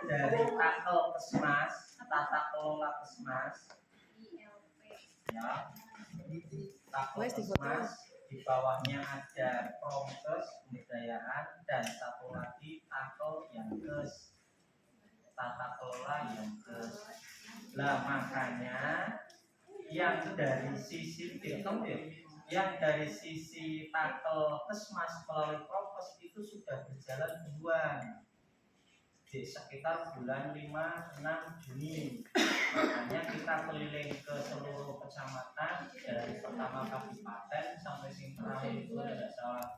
dari takel kesmas, tata kelola kesmas, ya, takel kesmas, di bawahnya ada promkes pemberdayaan dan satu lagi takel yankes, tata kelola yankes. Lah makanya yang dari sisi yang dari sisi takel kesmas melalui prokes itu sudah berjalan duluan di sekitar bulan 5-6 Juni. Makanya kita keliling ke seluruh kecamatan dari pertama kabupaten sampai sing terakhir itu tidak salah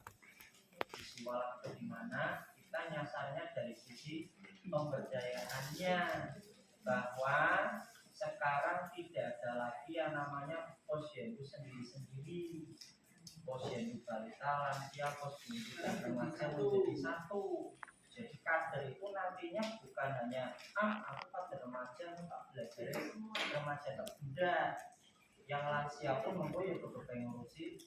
di Siwalan atau di mana, kita nyasarnya dari sisi pemberdayaannya bahwa sekarang tidak ada lagi yang namanya posyandu sendiri-sendiri, posyandu balita, lansia, posyandu dan remaja menjadi satu. Jadi kader itu nantinya bukan hanya aku kader remaja, tak belajar remaja tak benda. Yang lansia pun monggo ya pengen ngurusi,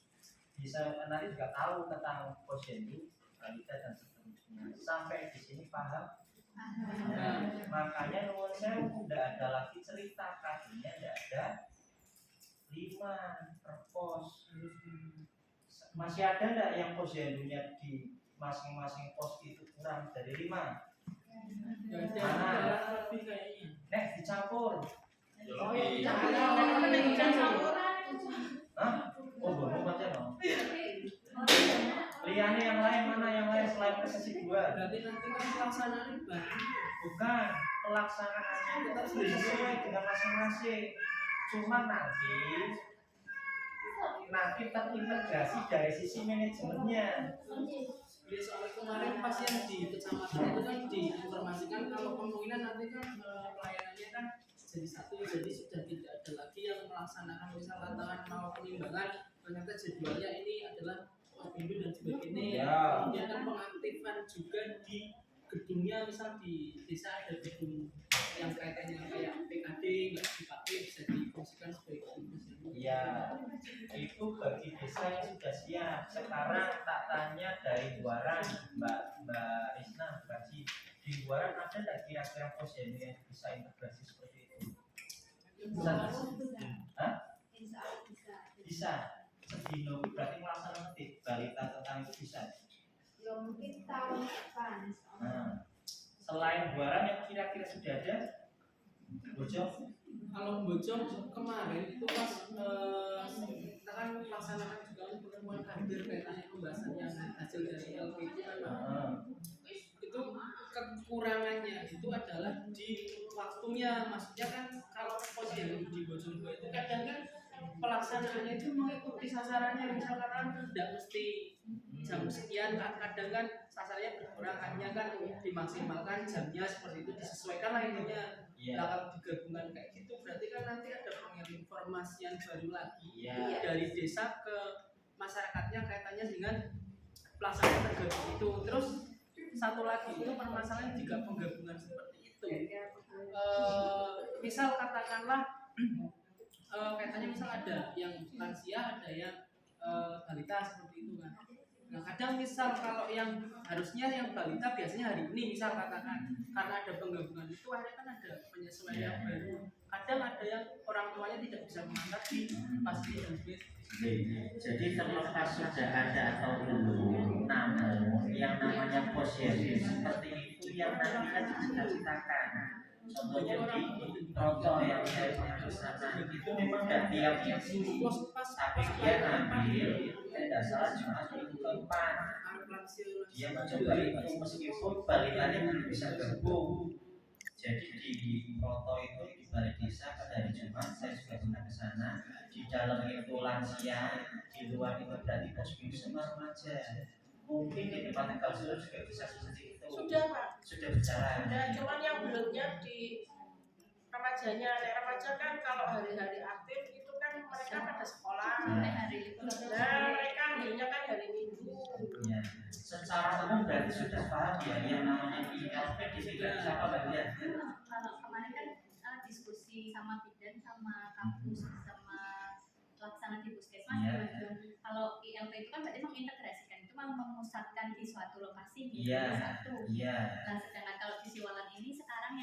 bisa nanti juga tahu tentang posyandu balita dan seterusnya. Sampai di sini paham? Nah, makanya nuwun sewu tidak ada lagi cerita kakinya, tidak ada 5 per pos. Masih ada tidak yang posyandunya di masing-masing pos itu kurang dari 5? Mana? Nek dicampur. Oh iya, dicampur. Hah? Oh belum baca dong. Liane yang lain mana yang lain selain sesi 2? Berarti nanti kan pelaksanaan bukan pelaksanaannya itu sesuai dengan masing-masing. Cuma nanti terintegrasi dari sisi manajemennya. Ya soal kemarin pas yang di kecamatan itu kan diinformasikan kalau kemungkinan nanti kan pelayanannya kan jadi satu, jadi sudah tidak ada lagi yang melaksanakan misal tantangan mau penimbangan, ternyata jadwalnya ini adalah posyandu dan sebagainya. Ya. Kemudian kan pengaktifan juga di gedungnya, misal di desa ada gedung yang kaitannya kayak PKD nggak dipakai bisa difungsikan sebagai gedung posyandu. Iya, itu bagi desa yang sudah siap. Sekarang tak tanya dari Buaran, Mbak Risna, Mbak Ci, di Buaran ada tidak kira-kira posyandu yang bisa integrasi seperti itu? Bisa? Hah? Bisa. Sedino berarti melaksanakan balita tentang itu bisa. Ya mungkin tahun depan. Nah, selain Buaran yang kira-kira sudah ada, Bojong? Kalau Bojong kemarin itu pas kita kan melaksanakan juga pertemuan kader kaitannya pembahasan yang hasil dari LP itu kan itu kekurangannya itu adalah di waktunya. Maksudnya kan kalau posyandu di Bojong itu kadang kan pelaksanaannya itu mengikuti sasarannya, misalkan tidak mesti jam sekian, kadang kan sasarannya berkurang, hanya kan dimaksimalkan jamnya seperti itu, disesuaikan lah ininya. Nah, kalau digabungkan kayak gitu berarti kan nanti ada pengirim informasi yang baru lagi dari desa ke masyarakatnya kaitannya dengan pelaksanaan tergabung itu. Terus satu lagi itu permasalahan juga penggabungan seperti itu. Misal katakanlah kaitannya misal ada yang lansia, ada yang balita seperti itu kan. Nah kadang misal kalau yang harusnya yang balita biasanya hari ini misal katakan karena ada penggabungan itu akhirnya kan ada penyesuaian yang baru. Kadang ada yang orang tuanya tidak bisa mengantar di pasti dan jadi terlepas sudah ada atau belum, namun yang namanya posyandu seperti itu yang nantinya dicita-citakan. Contohnya di Roto yang saya pernah sana itu memang tidak tiap tapi dia ngambil tidak salah cuma minggu keempat. Dia mencoba itu meskipun balikannya belum bisa gabung. Jadi di Roto itu di balai desa pada hari Jumat saya juga pernah ke sana. Di dalam itu lansia, di luar itu berarti posyandu sama remaja. Mungkin di tempat Tegal Solo juga bisa seperti itu. Sudah Pak. Sudah berjalan. Sudah, cuman yang belumnya di remajanya. Remaja kan kalau hari-hari aktif itu kan mereka pada sekolah. Nah mereka ambilnya kan hari Minggu. Ya. Secara umum berarti sudah paham ya yang namanya ILP di sini siapa bagian? Kalau kemarin kan diskusi sama bidan sama kampus sama pelaksana di puskesmas. Kalau ILP itu kan berarti mengintegrasikan, itu memusatkan di suatu lokasi di satu. Nah sedangkan kalau di Siwalan ini sekarang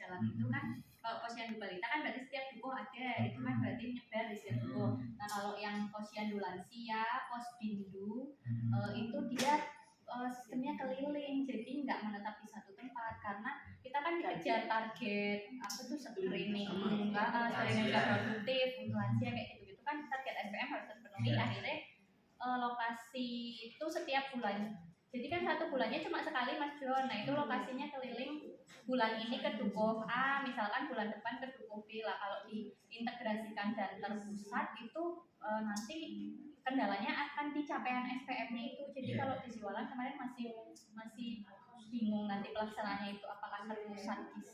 dalam itu kan kalau posyandu balita kan berarti setiap dukuh ada, itu kan berarti nyebar di setiap dukuh. Nah kalau yang posyandu lansia, posbindu itu dia sistemnya keliling, jadi nggak menetap di satu tempat karena kita kan dikejar target apa tuh screening screening produktif untuk lansia kayak gitu kan target SPM harus terpenuhi. Akhirnya lokasi itu setiap bulan, jadi kan satu bulannya cuma sekali Mas John. Nah itu lokasinya keliling, bulan ini ke dukuh A, misalkan bulan depan ke dukuh B lah. Kalau diintegrasikan dan terpusat itu nanti kendalanya akan di capaian SPM-nya itu. Jadi kalau di Siwalan kemarin masih bingung nanti pelaksanaannya itu apakah terpusat di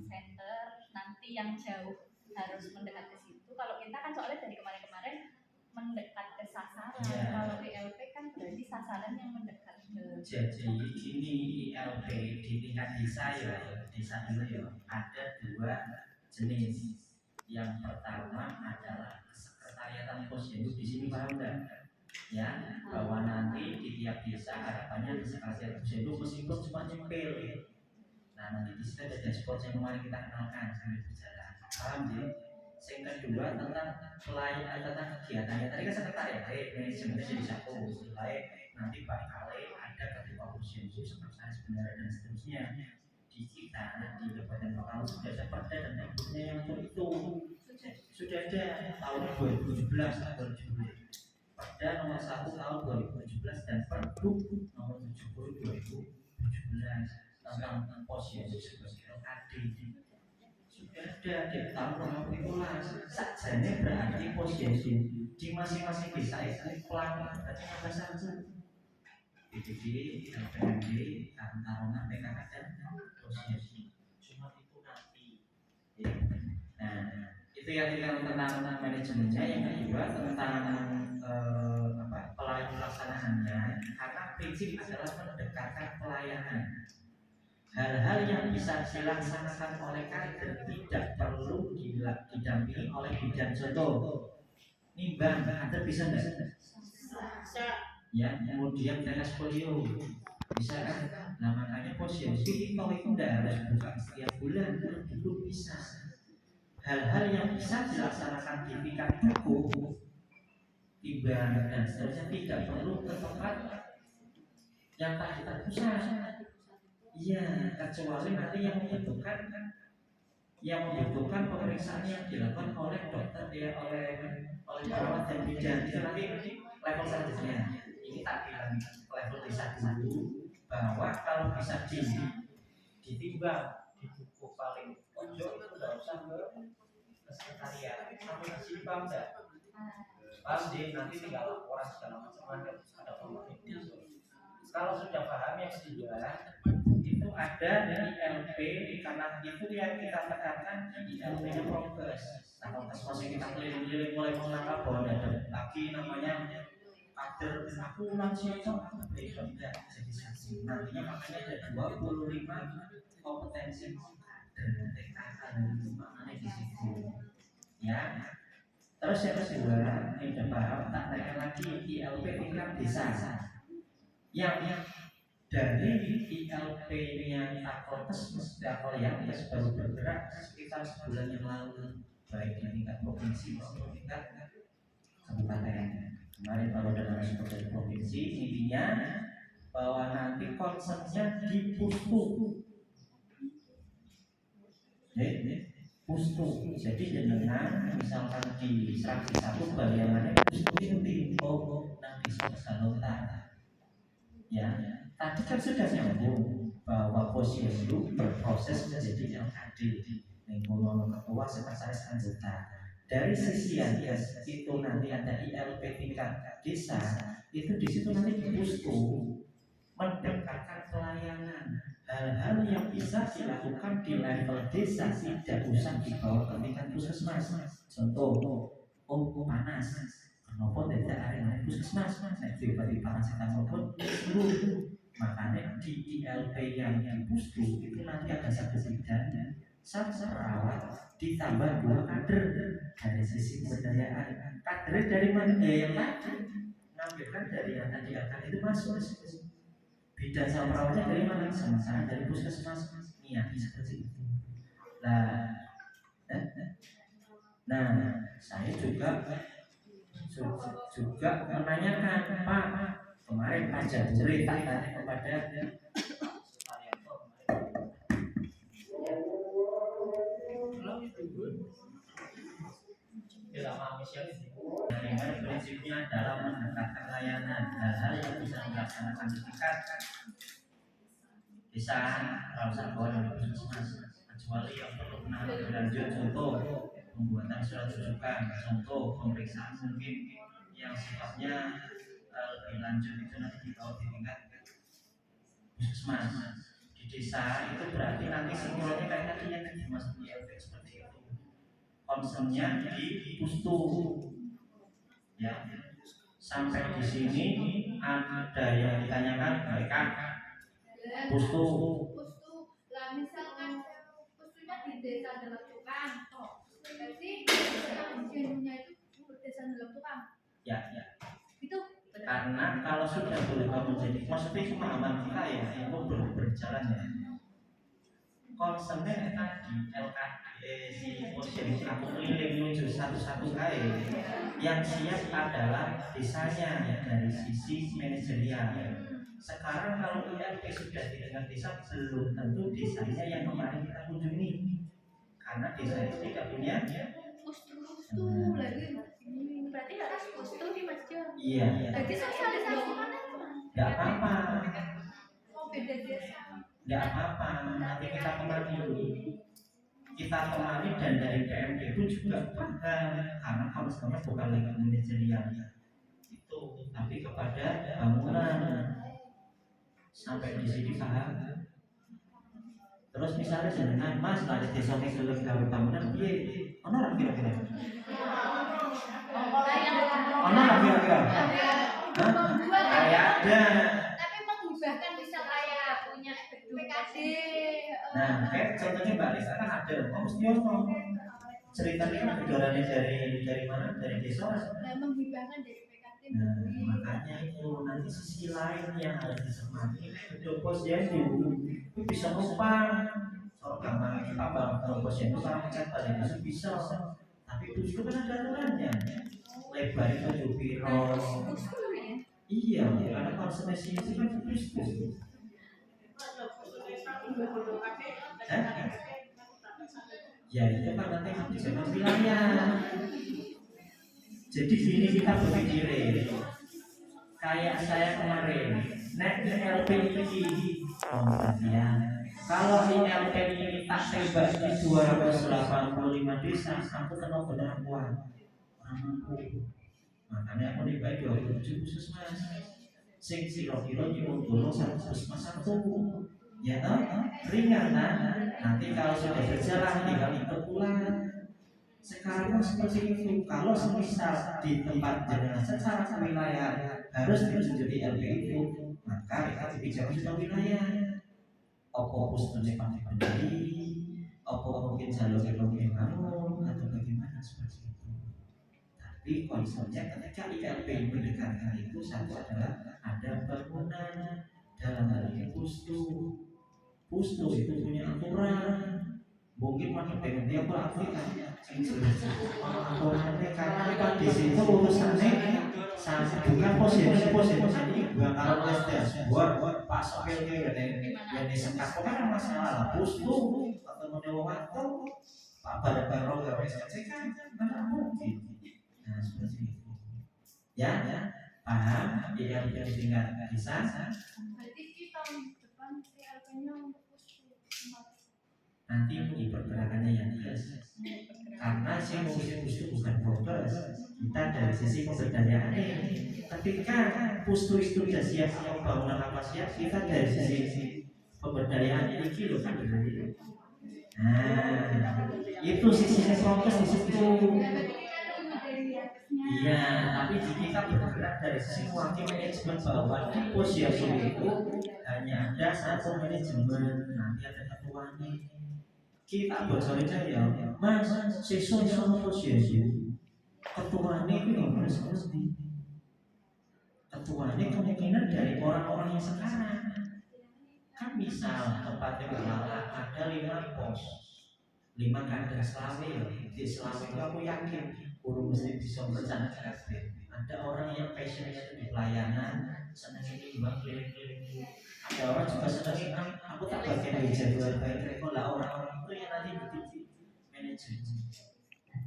center, nanti yang jauh harus mendekat ke situ. Kalau kita kan soalnya dari kemarin-kemarin mendekat ke sasaran. Kalau ILP kan berarti sasaran yang mendekat ke. Jadi ini ILP di tingkat desa desa dulu ada 2 jenis. Yang pertama adalah sekretariatan posyandu. Di sini paham enggak? Ya, bahwa nanti di tiap desa harapannya di sekretariat posyandu meskipun cuma nyempil. Nah nanti di situ ada dashboard yang kemarin kita kenalkan sambil berjalan. Paham ya? Yang kedua tentang pelayanan tentang kegiatannya. Tadi kan sekretariat, manajemennya jadi satu. Selain nanti bakal ada ketua posyandu, sekretaris bendahara dan seterusnya. Di kita di Kabupaten Bengkulu sudah ada perda dan pergubnya yang untuk itu sudah ada tahun 2017 perda nomor 1 tahun 2017 dan pergub nomor 70 2017 tentang posyandu sebagai LKD sudah ada di tahun 2015. Sajane berarti posyandu di masing-masing desa itu pelakon berarti apa saja PDB, LPMD, Taruna, PKK dan posyandu. Cuma itu nanti. Nah, itu yang tentang manajemennya. Yang kedua tentang pelayanan pelaksanaannya. Karena prinsip adalah mendekatkan pelayanan. Hal-hal yang bisa dilaksanakan oleh kader tidak perlu didampingi oleh bidan. Contoh, nimbang kader bisa nggak? Ya, kemudian tetes polio bisa kan? Nah makanya posyandu itu tidak harus buka setiap bulan, itu bisa. Hal-hal yang bisa dilaksanakan di tingkat dukuh, timbang dan seterusnya tidak perlu ke tempat yang tadi terpusat. Iya, kecuali nanti yang membutuhkan pemeriksaan yang dilakukan oleh dokter oleh perawat dan bidan. Itu nanti level selanjutnya. Ini tak bilang level desa dulu bahwa kalau bisa ditimbang di dukuh paling pojok itu nggak usah ke sekretariat sampai di sini paham nggak? Paham deh, nanti tinggal laporan segala macam ada formatnya. Kalau sudah paham yang kedua itu ada di ILP karena itu yang kita tekankan di ILP-nya progres. Nah, masih kita keliling-keliling mulai menangkap bahwa ada lagi namanya kader aku lansia tidak jadi saksi. Nantinya makanya ada 25 kompetensi kader TKK dan maknanya di situ. Ya. Terus yang kedua, yang udah paham tak naikkan lagi ILP tingkat desa. Yang dari ILP-nya Takrotes yang baru bergerak sekitar sebulan yang lalu, baik di tingkat provinsi maupun tingkat kabupaten. Kemarin baru ada seperti provinsi, intinya bahwa nanti konsepnya di pustu. Pustu. Jadi dengan misalkan di fraksi 1 bayangannya pustu itu nanti salontan. Ya, tadi kan sudah nyambung bahwa posyandu berproses menjadi LKD, lingkungan ketua sekretaris anggota. Dari sisi yang itu nanti ada ILP tingkat desa, itu di situ nanti di pustu mendekatkan pelayanan. Hal-hal yang bisa dilakukan di level desa tidak usah dibawa ke tingkat puskesmas. Contoh, panas, kenapa tidak ada puskesmas? Tiba-tiba paracetamol pun seluruh. Makanya di ILP yang pustu itu nanti ada satu bidan, satu perawat, ditambah 2 kader. Dari sisi pemberdayaan, kader dari mana yang tadi ngambilkan dari yang tadi akan itu masuk. Bidan sama perawatnya dari mana? Sama-sama dari puskesmas. Iya, seperti itu. Nah, saya juga menanyakan, Pak, kemarin Pak Jaburi tanya kepada prinsipnya adalah mendekatkan layanan hal-hal yang bisa melaksanakan tingkat bisa rasa dan puskesmas kecuali yang perlu penanganan lebih lanjut, contoh pembuatan surat rujukan, contoh pemeriksaan mungkin yang sifatnya lebih lanjut itu nanti dibawa di tingkat puskesmas. Di desa itu berarti nanti sinkronnya kayak tadi yang dimaksud di LP seperti itu, concernnya di pustu ya. Sampai di sini ada yang ditanyakan mereka pustu lah, misalkan pustunya di desa dalam tukang berarti yang jenuhnya itu desa dalam tukang ya itu karena kalau sudah berubah menjadi maksudnya pemahaman kita ya itu berjalan ya konsennya tadi LKD si posisi aku keliling menuju satu-satu kali yang siap adalah desanya ya, dari sisi manajerial. Sekarang kalau ILP sudah di tengah desa belum tentu desanya yang kemarin kita kunjungi karena desa itu tidak punya pustu lagi berarti harus pustu di masjid. Iya. Jadi sosialisasi mana? Nggak apa-apa. Oh beda desa. Nggak apa-apa. Nanti kita kemari dan dari PMD pun juga paham karena sama-sama bukan lagi manajerial itu, tapi kepada bangunan. Sampai di sini paham. Terus misalnya jenengan Mas ada desa yang gelem gawe bangunan piye? Ono ora kira-kira? Ono ora kira-kira? Kayak ada. Tapi mengubahkan bisa kayak punya PKD. Nah, kayak contohnya Mbak Lisa kan ada. Oh mesti ono. Ceritanya kan kejuaraannya dari mana? Dari desa. Nah, menghibahkan dari PKD. Nah, makanya itu nanti sisi lain yang harus disemati. Itu posyandu itu bisa numpang. Soal gampang kita bangun posyandu sama cat tadi itu bisa. Tapi itu kan ada aturannya. Lebar itu 7 piro. Iya, karena konsentrasi itu kan Kristus. Ya itu kan nanti kebijakan wilayah. Jadi gini kita berpikir kayak saya kemarin naik LP ini kalau ILP ini tak tebak di 285 desa aku kena benar kuat makanya aku dibayar 27 puskesmas sing kira-kira nyuwun dulu 1 puskesmas 1 ya ringan nanti kalau sudah berjalan tinggal ikut pulang. Sekarang seperti itu, kalau semisal di tempat jenengan secara wilayah harus ditunjuki LP itu, maka kita kebijakan sudah wilayah. Opo pustunya pakai pendiri, opo mungkin jalur ekonomi bangun atau bagaimana seperti itu. Tapi konsepnya ketika ILP mendekatkan itu satu adalah ada bangunan dalam hal ini pustu itu punya aturan. Mungkin makin pengen dia perhatikan karena di situ urusannya bukan posisi ini bukan kalau STS buat Pak Sopil yang disekap kan masalah pustu atau menewaktu Pak Barang gak bisa kan mungkin. Nah seperti itu ya paham dia tinggal di sana. Berarti kita tahun depan CLP-nya untuk nanti di pergerakannya yang jelas karena si pustu bukan progres kita dari sisi pemberdayaan ketika pustu itu sudah siap atau bangunan apa siap kita dari sisi pemberdayaan ini loh kan nah itu sisinya progres di situ iya tapi jika kita bergerak dari sisi wakil manajemen bahwa di posisi itu hanya ada satu manajemen nanti ada ketuanya kita bocorin saja Mas siswa sama posisi ketuanya itu harus mesti ketuanya kemungkinan dari orang-orang yang sekarang kan misal tempatnya berlala ada 5 pos 5 kadang selawe loh. Di selawe itu aku yakin guru mesti bisa merencanakan. Ada orang yang passionnya itu di pelayanan, senang ini keliling-keliling. Ada orang juga senang aku tak bagian di jadwal baik lah, orang-orang itu yang nanti di manajemen.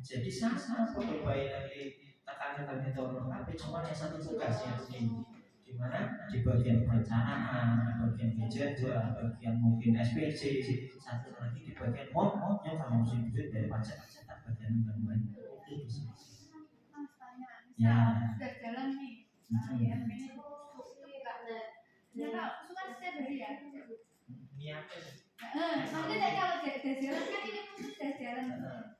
Jadi sama baik nanti tekanan dan turun, tapi cuma yang satu tugas yang ini. Di mana di bagian perencanaan, di bagian jadwal, bagian mungkin SPC, satu lagi di bagian yang kamu mesti duit dari pajak tak bagian lain itu bisa. Ya. Sudah jalan nih. IMP ini tuh ya kalau suka setiap hari ya. Niatnya. Maksudnya kalau sudah jalan kan ini sudah jalan.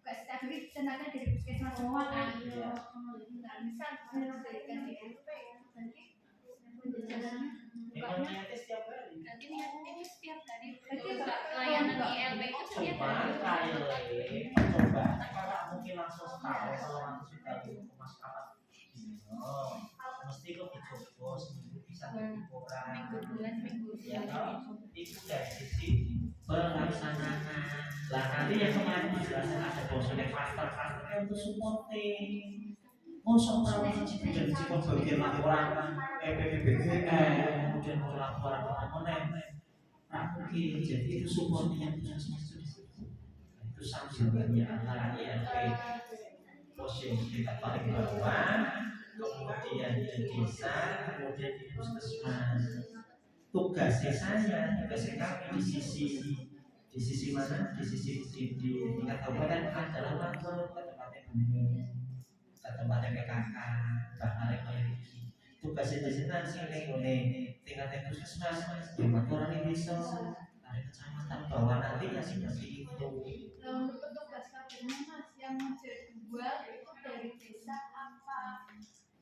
Gak setiap hari tenaga dari puskesmas semua kan. Nggak bisa memberikan IMP. Memang niatnya setiap hari. Berarti niatnya ini setiap hari. Berarti pelayanan ILP itu setiap hari. Percobaan kalau mungkin langsung setahun kalau langsung sudah di mas kapan mesti kok dicoba seminggu bisa lebih kurang Minggu bulan minggu ya itu dari sisi pelaksanaan. Lah nanti yang kemarin dijelaskan ada bosannya cluster untuk supporting. Oh soal dan sikap bagian laporan PPBG kemudian laporan komponen mungkin jadi itu supportnya itu sambilnya antara ILP posisi tingkat paling bawah, kemudian di desa, kemudian di puskesmas. Tugas desanya, tugas kami di sisi mana? Di sisi di tingkat kabupaten adalah masuk ke tempatnya ini, ke tempatnya PKK, bahkan memiliki tugas di sini oleh tingkat puskesmas, yang aturan ini bisa dari kecamatan bawah nanti ya seperti itu. Untuk petugas kabinnya mas yang menjadi dua itu dari desa apa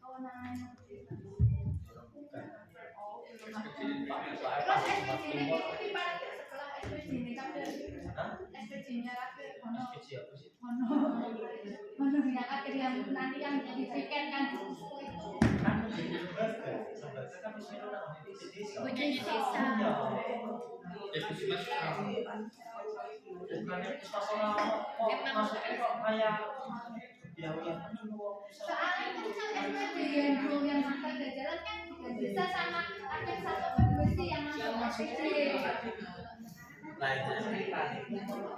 kewenangannya desa? Oh belum ada. Terus SPJ ini di mana setelah SPJ ini kan SPJ-nya akhir mono yang akhir yang nanti yang dibikin kan itu punya desa. Soalnya kan SPJ yang dulu yang masa ada jalan kan bisa sama ada satu kedua sih yang masuk SPJ. Nah itu kita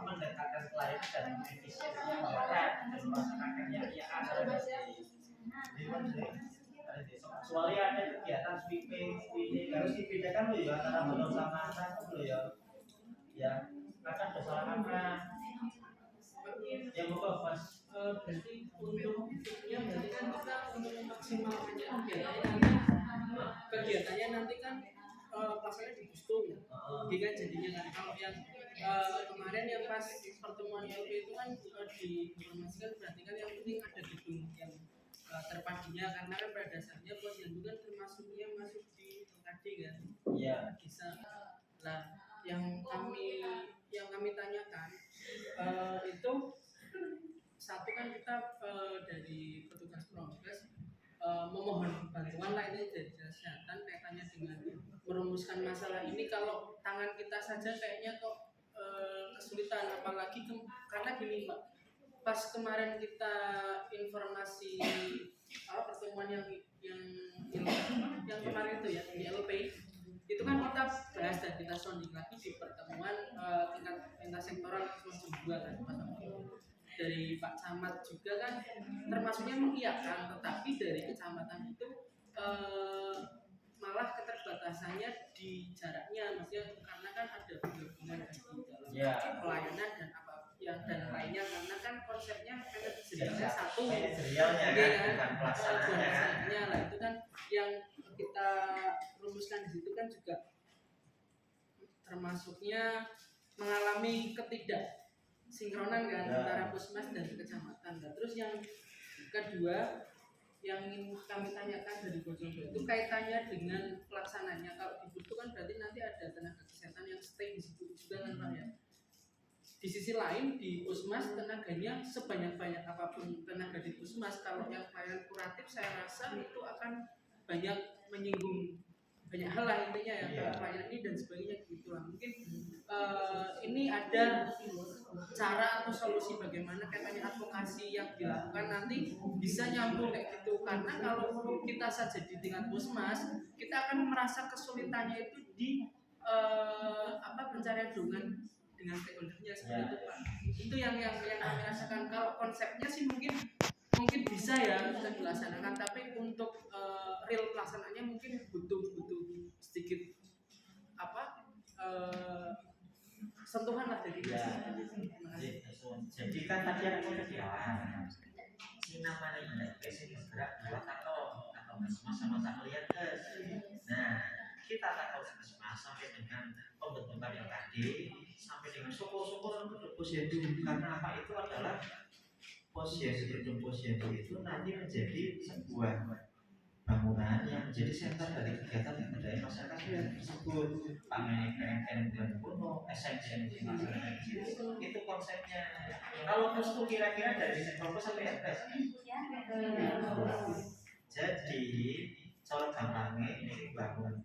mendekatkan klien dan efisiennya mereka dan masyarakatnya ya ada kecuali ada kegiatan sweeping harus dibedakan loh ya antara belum sama anak loh ya kadang ada salah angka yang bukan mas berarti untuk ya berarti kan kita untuk memaksimalkannya kegiatannya nanti kan pasalnya di Gustung kan jadinya kan kalau yang kemarin yang pas pertemuan LP itu kan diinformasikan berarti kan yang penting ada gedung yang terpadunya karena kan pada dasarnya posyandu kan termasuk yang masuk di LKD kan ya bisa lah yang kami tanyakan itu satu kan kita dari petugas progres memohon bantuan lainnya dari kesehatan kaitannya dengan merumuskan masalah ini. Kalau tangan kita saja kayaknya kok kesulitan apalagi karena gini Mbak, pas kemarin kita informasi pertemuan yang kemarin itu ya di LP itu kan kita bahas dan kita sounding lagi di pertemuan tingkat sektoral kedua kan dari Pak Camat juga kan termasuknya mengiyakan, tetapi dari kecamatan itu malah keterbatasannya di jaraknya, maksudnya karena kan ada penggabungan di dalam pelayanan dan apa yang dan lainnya karena kan konsepnya manajerialnya satu manajerialnya kan pelaksanaannya lah itu kan yang kita rumuskan di situ kan juga termasuknya mengalami sinkronan kan antara puskesmas dan kecamatan. Nah, terus yang kedua yang ingin kami tanyakan dari Bojonegoro itu kaitannya dengan pelaksananya. Kalau dibutuhkan berarti nanti ada tenaga kesehatan yang stay di situ juga kan Pak ya. Di sisi lain di puskesmas tenaganya sebanyak-banyak apapun tenaga di puskesmas, kalau yang pelayanan kuratif saya rasa itu akan banyak menyinggung banyak hal lah intinya ya pelayanan ini dan sebagainya gitu lah. Mungkin ini ada cara atau solusi bagaimana katanya advokasi yang dilakukan nanti bisa nyambung kayak gitu. Karena kalau kita saja di tingkat puskesmas, kita akan merasa kesulitannya itu di pencarian dengan stakeholdernya seperti itu Pak. Itu yang kami rasakan. Kalau konsepnya sih mungkin bisa ya bisa dilaksanakan, tapi untuk real pelaksanaannya mungkin butuh sedikit sentuhan lah dari jadi kan tadi aku udah bilang si namanya IPS ini bergerak dua atau sama-sama lihat guys. Nah kita tahu sama sampai dengan pembentukan yang tadi sampai dengan syukur-syukur untuk posyandu, karena apa itu adalah posyandu itu nanti menjadi sebuah bangunan yang menjadi sentra dari kegiatan kebudayaan masyarakat yang tersebut. PMKM dan kuno, esensi masyarakat itu konsepnya. Kalau terus kira-kira dari sektor sampai apa? Jadi cara gampangnya ini bangun.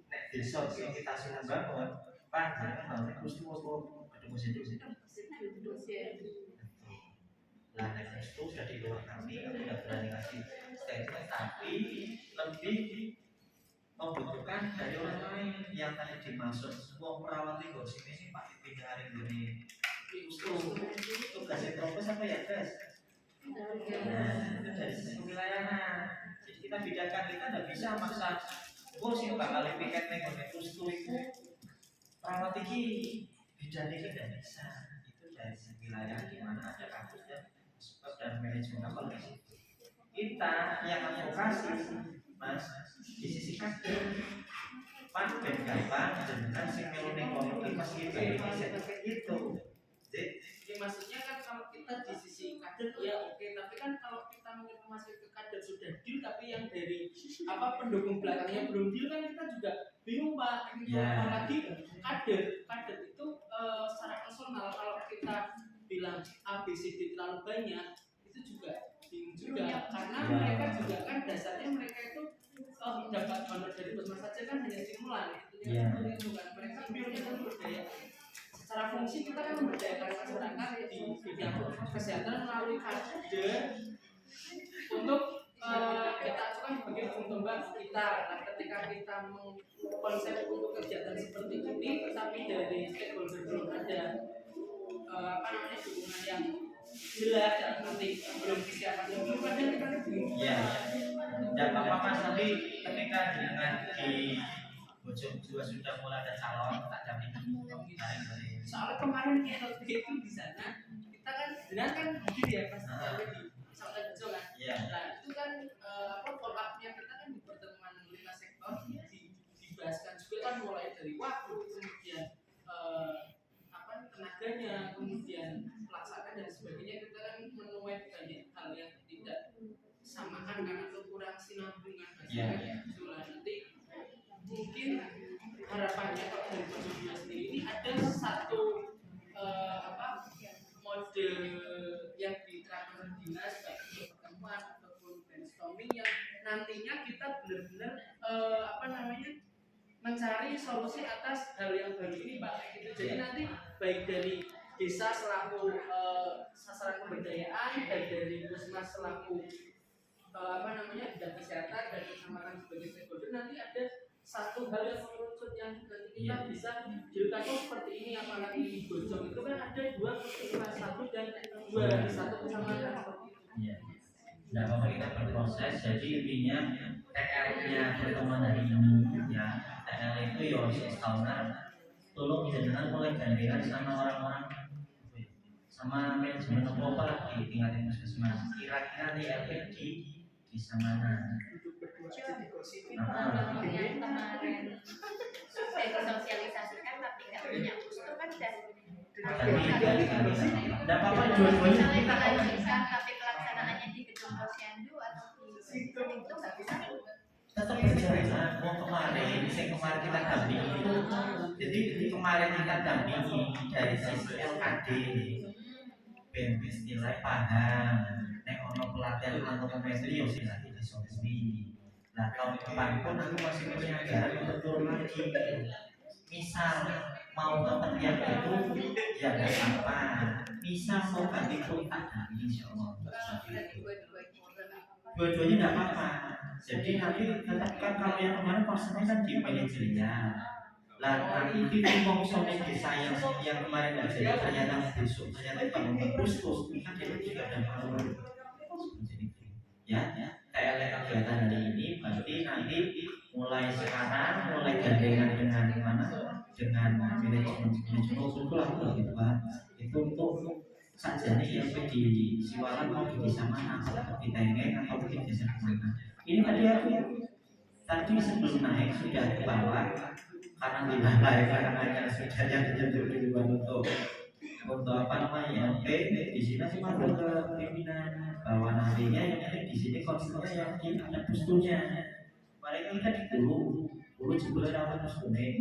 Nek desa yang kita sudah bangun, panjang bangun terus ketemu situ. Nah, itu sudah di luar kami tidak berani kasih statement, tapi lebih membutuhkan dari orang lain yang tadi dimaksud semua perawat di sini Pak tiga hari ini itu tugasnya propos apa ya guys? Nah, itu dari sisi wilayahan. Jadi kita bedakan, kita tidak bisa maksa sih bakal piket nih itu perawat ini bidang ini tidak bisa. Itu dari sisi wilayah di mana ada kampusnya dan manajemen apa kita yang advokasi mas di sisi kader pan dan gampang dengan psikologi masih baik itu. Jadi maksudnya kan kalau kita di sisi kader ya oke, tapi kan kalau kita menginformasi ke kader sudah deal tapi yang dari pendukung belakangnya belum deal kan kita juga bingung Pak. Apalagi kader itu secara personal kalau kita bilang ABCD terlalu banyak itu juga bingung juga karena mereka juga kan dasarnya mereka itu dapat honor dari puskesmas saja kan hanya stimulan itu kan mereka ambilnya kan berdaya secara fungsi kita kan memberdayakan masyarakat di bidang kesehatan melalui kader untuk kita acukan sebagai ujung tombak kita. Nah, ketika kita mengkonsep untuk kegiatan seperti ini tetapi dari stakeholder belum ada dukungan yang jelas dan nanti belum disiapkan yang belum ada kita bingung. Ya, tidak apa-apa tapi ketika dengan di Bojong juga sudah mulai ada calon tak jamin. Soalnya kemarin kita itu di sana kita kan benar kan begini ya pas di Saudan Bejo kan. Nah itu kan follow up-nya kita kan di pertemuan lintas sektor dibahaskan juga kan mulai dari waktu kemudian tenaganya, kemudian pelaksanaan dan sebagainya kita kan menuai banyak hal yang tidak samakan karena kurang sinambungan itulah nanti mungkin harapannya kalau dari Bojong sendiri ini ada satu mode yang diterapkan dinas baik untuk pertemuan ataupun brainstorming yang nantinya kita benar-benar mencari solusi atas hal yang baru ini Pak gitu. Jadi nanti baik dari desa selaku sasaran pemberdayaan dan dari puskesmas selaku bidang kesehatan dan kecamatan sebagai stakeholder nanti ada satu hal yang mengerucut yang nanti kita bisa jadikan seperti ini. Apalagi di Bojong itu kan ada dua puskesmas satu dan dua dari satu kecamatan seperti itu. Nah, kalau kita berproses, jadi intinya TL-nya pertemuan hari ini ya, TL itu ya setahunan tolong jangan mulai gantian sama orang-orang sama manajemen apa lagi tingkat puskesmas kira-kira di LPD bisa mana? Yang kemarin sudah disosialisasikan tapi nggak punya itu kan tidak apa-apa dua-duanya kita lanjutkan tapi pelaksanaannya di gedung posyandu atau di itu nggak bisa tetap berjalan. Kemarin kita dampingi itu jadi kemarin kita dampingi dari sisi LKD ben istilah paham nek ono pelatihan atau kompetensi yo sing lagi disolusi. Nah tahun depan pun aku masih punya anggaran untuk turun lagi. Misal mau kepergian itu ya nggak apa-apa, bisa mau ganti kontak dari insya Allah. Dua-duanya nggak apa-apa. Jadi nanti tetap kan kalau yang kemarin konsennya kan di manajernya. Lah nanti di fungsi desa yang kemarin nggak jadi ternyata besok ternyata bangun terus kan jadi juga ada malu seperti itu. Ya, kayak kegiatan hari ini berarti nanti mulai sekarang mulai gandengan dengan mana dengan manajemen kumpul gitu Pak. Itu untuk saja nih yang di Siwalan mau di desa mana, atau di Tengeng atau di desa mana. Ini tadi sebelum naik sudah ke bawah karena nilai karenanya sudah yang ditunjuk untuk apa namanya di sini cuma ke pimpinan bahwa nantinya yang di sini konselnya yang ada pustunya mereka kita di dulu juga ada pustunya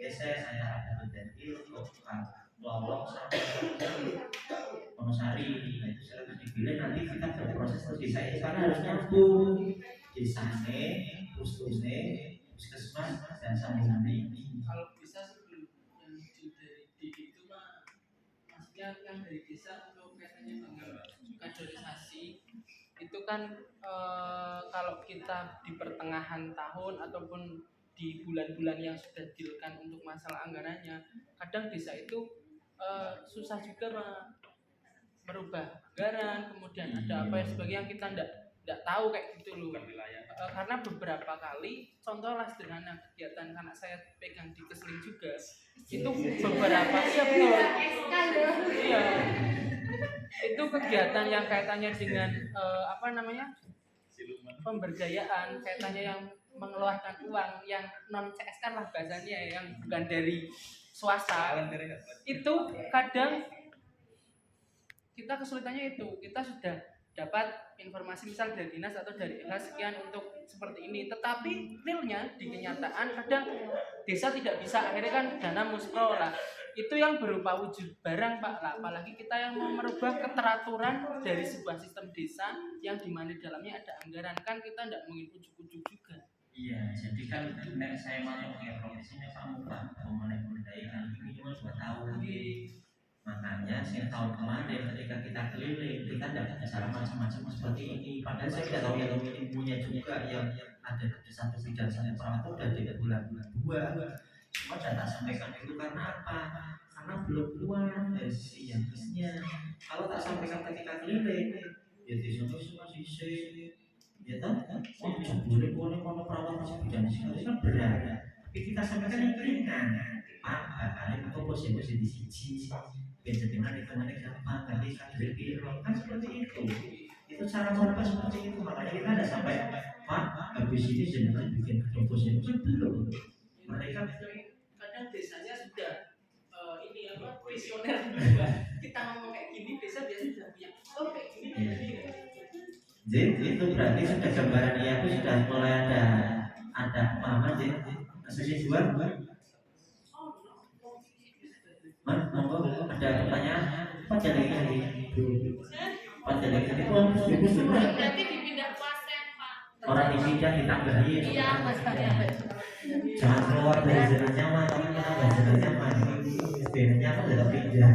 saya ada berjanji untuk lolong sampai Wonosari. Nah itu secara dipilih nanti kita berproses lebih saya karena harus nyambung desane, pustusnya, puskesmas dan sambungannya ini. Kalau bisa sebelum yang dari itu mah maksudnya yang dari desa untuk kaitannya dengan kaderisasi itu kan kalau kita di pertengahan tahun ataupun di bulan-bulan yang sudah dealkan untuk masalah anggarannya, kadang desa itu susah juga merubah anggaran, kemudian ada apa ya sebagainya yang kita tidak tahu kayak gitu loh. Karena beberapa kali, contoh lah sederhana kegiatan anak saya pegang di Kesling juga, itu beberapa iya itu kegiatan yang kaitannya dengan pemberdayaan, kaitannya yang mengeluarkan uang yang non CSR lah bahasanya, yang bukan dari swasta. Itu kadang kita kesulitannya itu, kita sudah dapat informasi misal dari dinas atau dari LH sekian untuk seperti ini, tetapi realnya di kenyataan kadang desa tidak bisa, akhirnya kan dana muspro lah, itu yang berupa wujud barang Pak lah. Apalagi kita yang mau merubah keteraturan dari sebuah sistem desa yang dimana di dalamnya ada anggaran, kan kita tidak mungkin ujuk-ujuk juga. Iya, jadi kan saya masuk ke profesinya Pak Muka, mengenai pemberdayaan ini cuma 2 tahun. Makanya saya tahun kemarin ketika kita keliling, kita tidak bicara macam-macam seperti ini. Padahal saya tidak tahu yang ilmunya juga yang ada di satu bidang saya perawat itu dari bulan-bulan 2. Cuma data sampaikan itu karena apa? Karena belum keluar dari sisi yang bisnya. Kalau tak sampaikan ketika keliling, ya di sana semua sisi, ya kan? Boleh perawat masih bidang sekali kan berat. Tapi kita sampaikan yang ringan. Kalian itu posisi di sisi. Bagaimana ditangani gampang, nanti kader biru kan seperti itu. Itu cara merubah seperti itu. Makanya kita ada sampai Pak, habis ini jenengan bikin kompos itu kan belum. Mereka kadang desanya sudah visioner. Kita ngomong kayak gini, desa biasanya sudah punya kayak gini. Jadi itu berarti sudah gambaran ya, itu sudah mulai ada pemahaman jadi asosiasi dua. Monggo ada pertanyaan apa jadi ini berarti dipindah kuasen Pak. orang dipindah ditambahi Iya Mas. jangan keluar dari zona nyaman tapi kita dari zona nyaman sebenarnya apa tidak pindah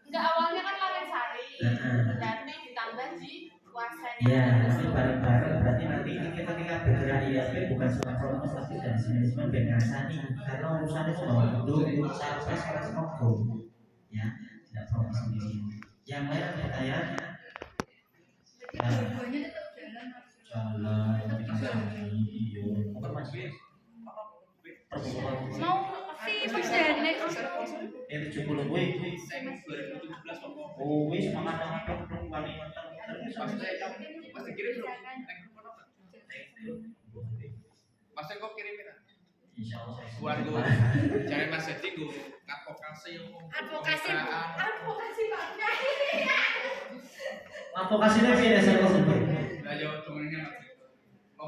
Enggak, awalnya kan Larensari berarti ditambah di kuasen ya nanti bareng-bareng berarti nanti kita bergerak IAP bukan cuma proses tapi dari manajemen BNSani karena urusannya semua itu saya ngomong ya tidak proses sendiri yang lain ada pertanyaan jalan iya apa masih mau si Persdane yang 70 wih 2017 oh wih semangat Pasti kirim belum? Pasti kok kirimin? Insyaallah. Waduh, cari Mas Edi gue advokasi Pak Nyai. Advokasi itu beda sama sebut. Ayo temennya.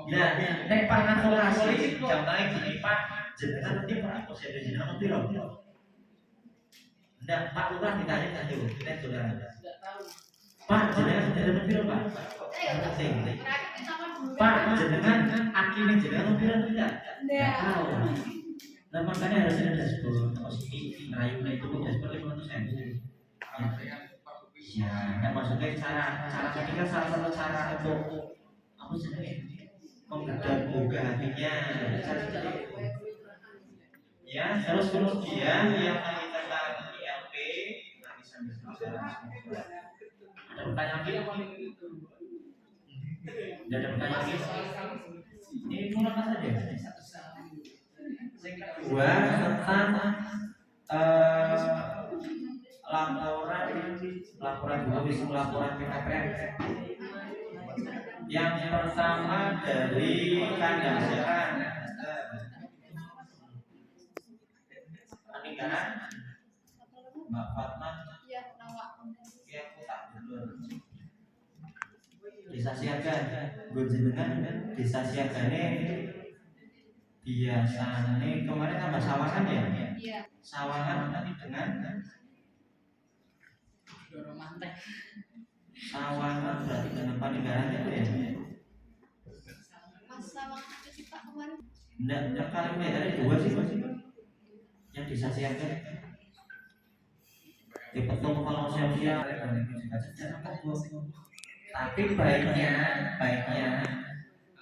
Ya, nek Pak advokasi contohnya gini Pak, jenengan nanti Pak posisi jenengan nanti loh. Ndak Pak Lurah ditanya tadi, kita sudah ada. Pak jenengan jenengan piro Pak? Pak jenengan akine jenengan piro tidak? Tahu. Nah makanya harus ada dashboard. Posisi merayunya itu dashboard 500.000. Ya, nah maksudnya cara tadi kan salah satu cara untuk apa sih menggugah hatinya. Ya, terus kemudian yang tadi tentang ILP, nanti sambil bicara. Ada pertanyaan lagi? Tidak ada pertanyaan lagi? Ini mulai apa saja? Kedua tentang laporan PKPM. Yang pertama dari kandang siaran. Peninggalan Mbak Fatma. Ya, nawak. Ya, aku tak betul. Desa siaga, gue jenengan desa siagane biasanya kemarin tambah sawangan ya? Iya. Sawangan nanti dengan sawangan berarti dengan peninggalan itu ya? Mas sawangan itu sih Pak kemarin. Enggak kali ini ada dua sih yang desa siaga. Di petung kalau siap-siap tapi baiknya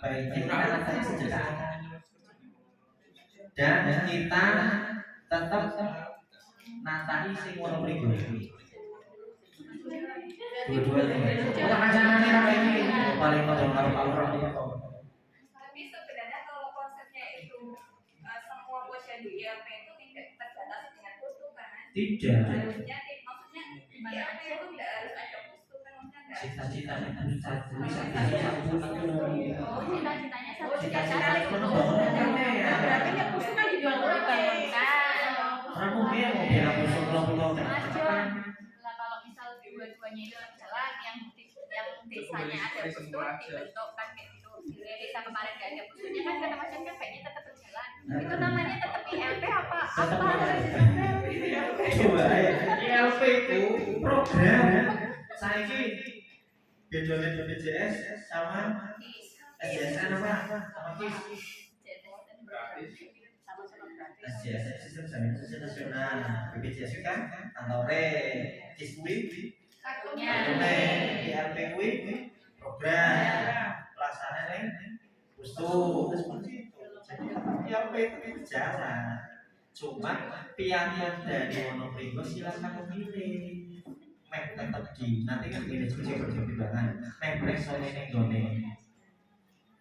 kita lakukan sejenak dan kita tetap natai sing ngono mriku dua-duanya paling paling karo Tapi sebenarnya kalau konsepnya itu semua posyandu ILP itu tidak terbatas dengan pustu kan? tidak Harusnya maksudnya ILP itu tidak harus ada pustu kan? Maksudnya nggak cita-citanya satu Oh, cita-citanya satu cita-cita itu berarti yang pustu kan juga mau dibangunkan. orang mungkin mau bilang musuh pulau Mas John, lah kalau misal dua-duanya itu jalan yang desanya ada pustu dibentuk kan kayak gitu. Desa kemarin nggak ada pustunya kan kata Mas John kan baiknya tetap berjalan. Itu namanya tetap ILP apa? Coba ya, ILP itu program saya bedanya BPJS sama SJSN apa? Sama KIS. SJSN sistem jaminan sosial nasional, BPJS kan kantore, KIS kuwi kartune, ILP kuwi program pelaksanaan pustu seperti itu. Jadi ILP itu jalan. Cuma pihak dari Wonoprimo silakan memilih. Mek tetap di nanti kan ini diskusi pertimbangan. Mek preso ning gone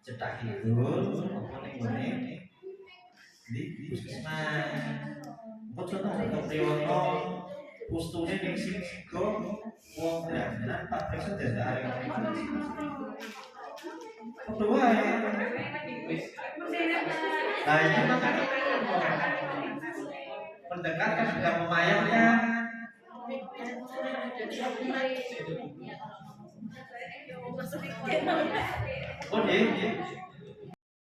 cetak itu apa ning gone di puskesmas. Kok contoh untuk Priwono pustune ning Sigo wong benar Pak Preso dadi arek. Kedua ya. Nah, ini makanya pendekat kan sudah memayangkan. Oh,